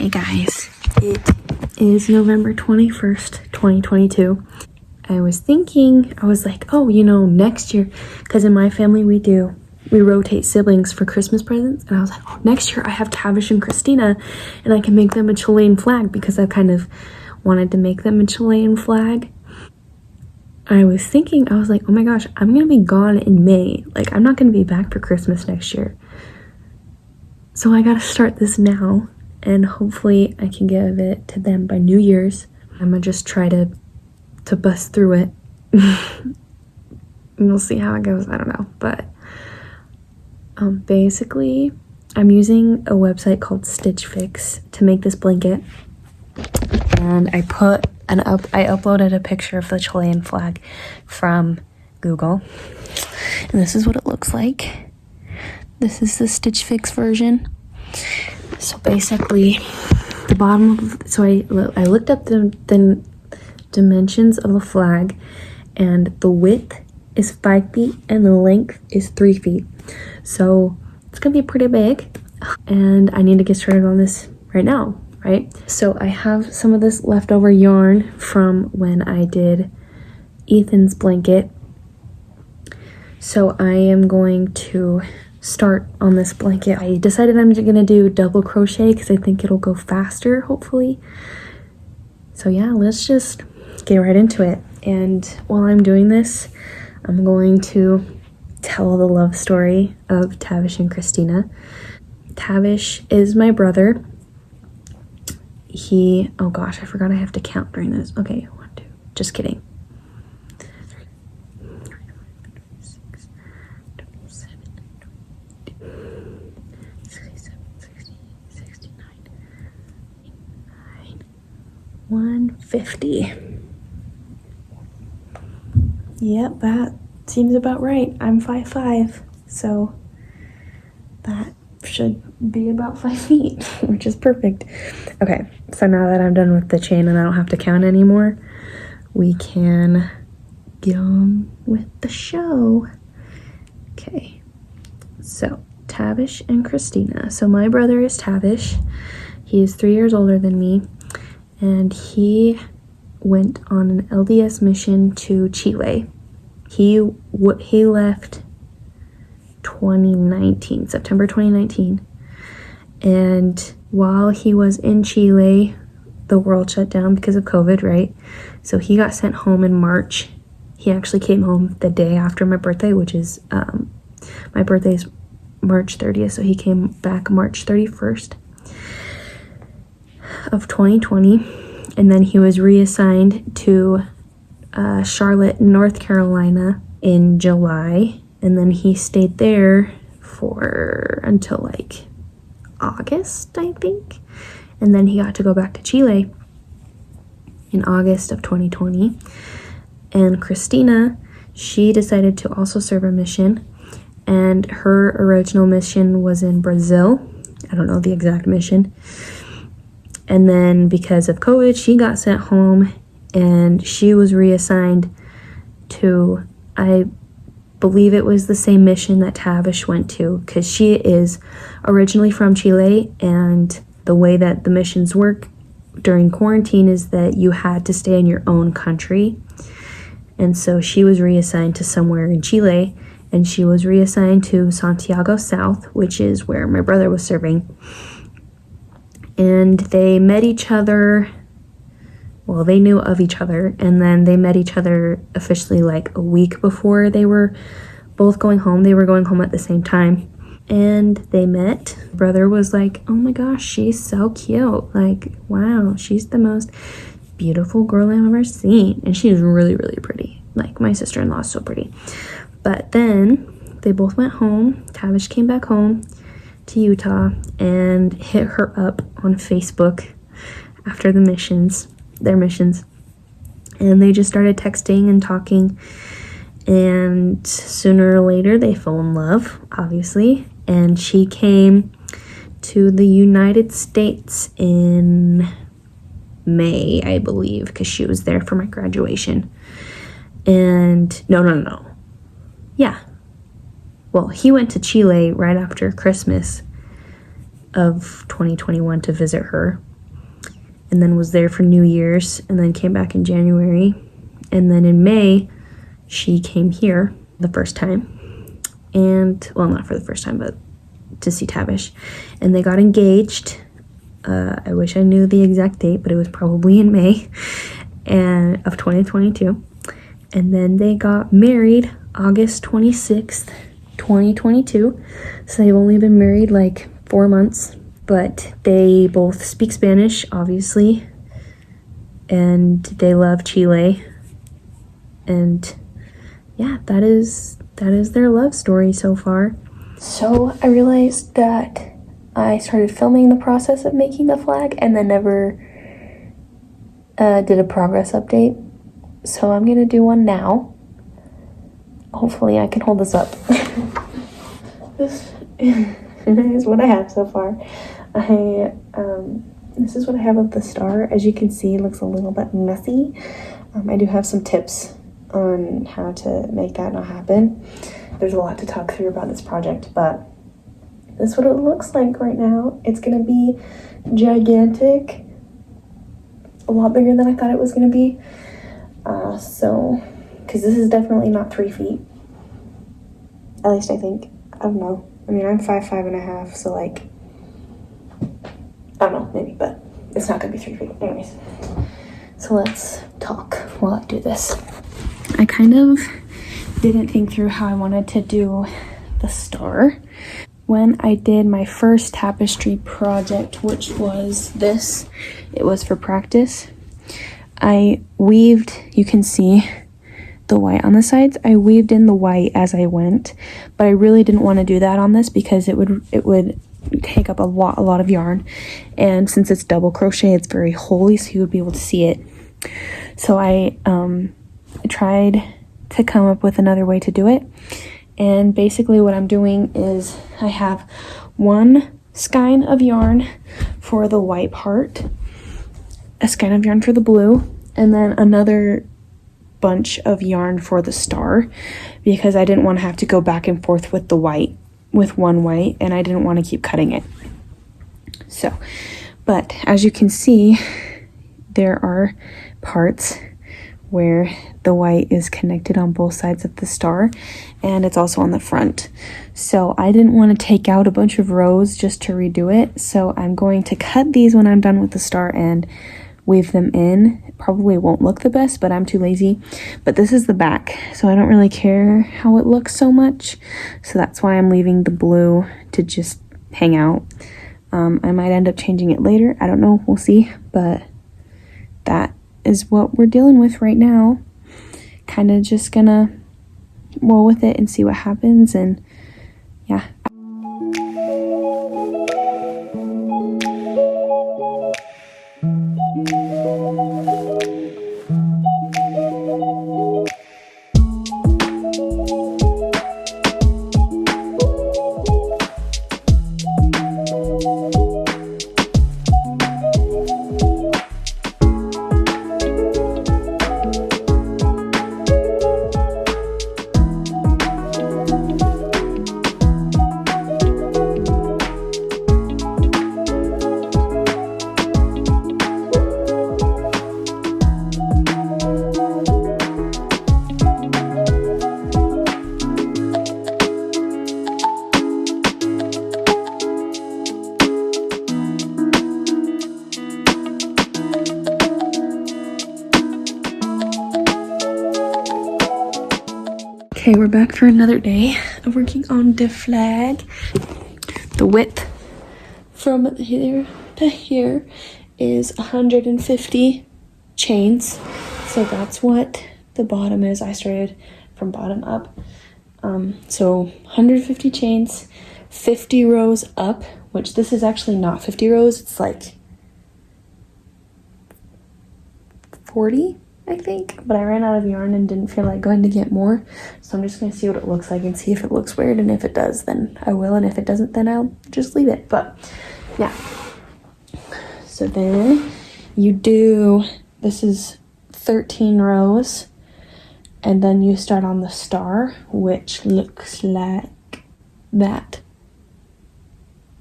Hey guys, it is November 21st, 2022. I was like, oh, next year, because in my family we rotate siblings for Christmas presents. And I was like, oh, next year I have Tavish and Christina and I can make them a Chilean flag because I kind of wanted to make them a Chilean flag. I was like, oh my gosh, I'm going to be gone in May. Like, I'm not going to be back for Christmas next year. So I got to start this now. And hopefully I can give it to them by New Year's. I'm gonna just try to bust through it. And we'll see how it goes, I don't know. But basically, I'm using a website called Stitch Fix to make this blanket. And I uploaded a picture of the Chilean flag from Google. And this is what it looks like. This is the Stitch Fix version. So basically, the bottom so I looked up the dimensions of a flag, and the width is 5 feet and the length is 3 feet. So it's gonna be pretty big, and I need to get started on this right now, right? So I have some of this leftover yarn from when I did Ethan's blanket. So I am going to start on this blanket. I decided I'm gonna do double crochet because I think it'll go faster, hopefully. So yeah, let's just get right into it. And while I'm doing this, I'm going to tell the love story of Tavish and Christina. Tavish is my brother. Oh gosh, I forgot I have to count during this. Okay, 1, 2, just kidding. 150. Yep, that seems about right. I'm 5'5", so that should be about 5 feet, which is perfect. Okay, so now that I'm done with the chain and I don't have to count anymore, we can get on with the show. Okay, so Tavish and Christina. So my brother is Tavish. He is 3 years older than me. And he went on an LDS mission to Chile. He left September 2019. And while he was in Chile, the world shut down because of COVID, right? So he got sent home in March. He actually came home the day after my birthday, which is, my birthday is March 30th. So he came back March 31st. Of 2020, and then he was reassigned to Charlotte, North Carolina in July, and then he stayed there until like August, I think, and then he got to go back to Chile in August of 2020. And Christina, she decided to also serve a mission, and her original mission was in Brazil. I don't know the exact mission. And then because of COVID, she got sent home and she was reassigned to, I believe it was the same mission that Tavish went to, because she is originally from Chile, and the way that the missions work during quarantine is that you had to stay in your own country. And so she was reassigned to somewhere in Chile, and she was reassigned to Santiago South, which is where my brother was serving. And they met each other, well, they knew of each other, and then they met each other officially like a week before they were both going home. They were going home at the same time, and they met. Brother was like, oh my gosh, she's so cute. Like, wow, she's the most beautiful girl I've ever seen. And she's really, really pretty. Like, my sister-in-law is so pretty. But then they both went home. Tavish came back home to Utah and hit her up on Facebook after their missions, and they just started texting and talking, and sooner or later they fell in love, obviously. And she came to the United States in May, I believe, because she was there for my graduation. And no, yeah, well, he went to Chile right after Christmas of 2021 to visit her, and then was there for New Year's, and then came back in January. And then in May, she came here the first time. And, well, not for the first time, but to see Tavish. And they got engaged. I wish I knew the exact date, but it was probably in May of 2022. And then they got married August 26th, 2022. So they've only been married like 4 months, but they both speak Spanish, obviously, and they love Chile. And yeah, that is their love story so far. So I realized that I started filming the process of making the flag and then never did a progress update. So I'm gonna do one now. Hopefully I can hold this up. This is what I have so far. This is what I have of the star. As you can see, it looks a little bit messy. I do have some tips on how to make that not happen. There's a lot to talk through about this project, but this is what it looks like right now. It's gonna be gigantic, a lot bigger than I thought it was gonna be. Because this is definitely not 3 feet. At least I think. I don't know. I mean, I'm 5'5.5", so like, I don't know, maybe, but it's not gonna be 3 feet. Anyways, so let's talk while I do this. I kind of didn't think through how I wanted to do the star. When I did my first tapestry project, which was this, it was for practice. I weaved, you can see the white on the sides. I weaved in the white as I went, but I really didn't want to do that on this because it would take up a lot of yarn. And since it's double crochet, it's very holy, so you would be able to see it. So I tried to come up with another way to do it. And basically what I'm doing is I have one skein of yarn for the white part, a skein of yarn for the blue, and then another bunch of yarn for the star, because I didn't want to have to go back and forth with the white, with one white, and I didn't want to keep cutting it. So, but as you can see, there are parts where the white is connected on both sides of the star, and it's also on the front. So I didn't want to take out a bunch of rows just to redo it, so I'm going to cut these when I'm done with the star and weave them in. It probably won't look the best, but I'm too lazy. But this is the back, so I don't really care how it looks so much, so that's why I'm leaving the blue to just hang out. I might end up changing it later, I don't know, we'll see, but that is what we're dealing with right now. Kind of just gonna roll with it and see what happens, and yeah. Okay, we're back for another day of working on the flag. The width from here to here is 150 chains. So that's what the bottom is. I started from bottom up. So 150 chains, 50 rows up, which this is actually not 50 rows. It's like 40, I think, but I ran out of yarn and didn't feel like going to get more, so I'm just gonna see what it looks like and see if it looks weird, and if it does, then I will, and if it doesn't, then I'll just leave it. But yeah, so then you do, this is 13 rows, and then you start on the star, which looks like that.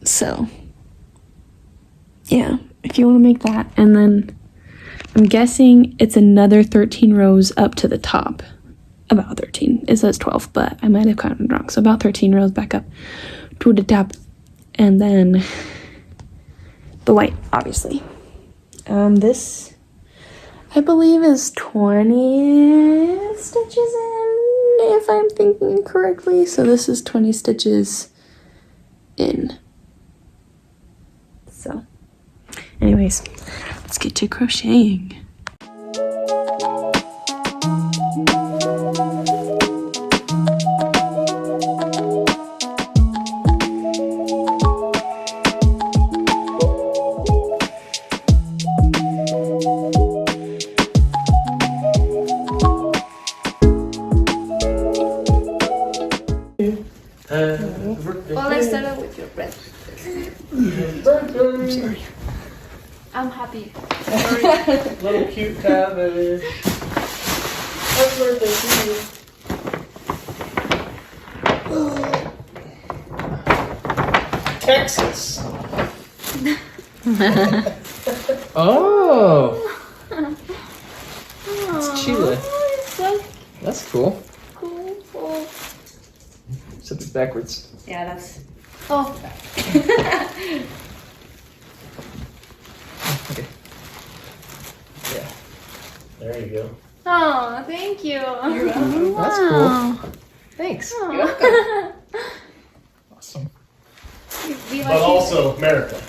So yeah, if if you want to make that. And then I'm guessing it's another 13 rows up to the top. About 13. It says 12, but I might have counted wrong. So about 13 rows back up to the top. And then the white, obviously. This, I believe, is 20 stitches in, if I'm thinking correctly. So this is 20 stitches in. So, anyways, let's get to crocheting. Well, let's start out with your breath. I'm sorry. I'm happy. Little cute cabbage. Happy birthday to you. Texas. Oh. It's Chile. So That's cool. cool. Except it's backwards. Yeah, that's. Oh. Okay. Yeah. There you go. Oh, thank you. You're welcome. That's cool. Thanks. You're welcome. Awesome. Viva But also America.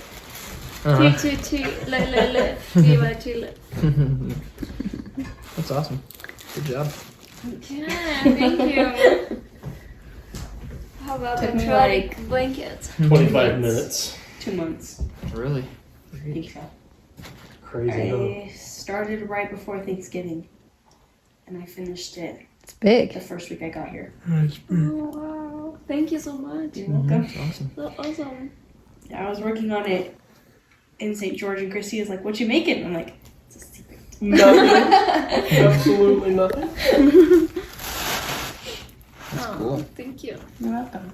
Viva Chile. That's awesome. Good job. Yeah, thank you. How about Took me patriotic blanket? 25 minutes. 2 months. Really? I think so. Crazy. Huh? I started right before Thanksgiving, and I finished it It's big. the first week I got here. Oh, wow. Thank you so much. You're welcome. That's awesome. So awesome. Yeah, I was working on it in St. George, and Chrissy is like, "What you making?" I'm like, "It's a secret." Nothing. Absolutely nothing. That's cool. Thank you. You're welcome.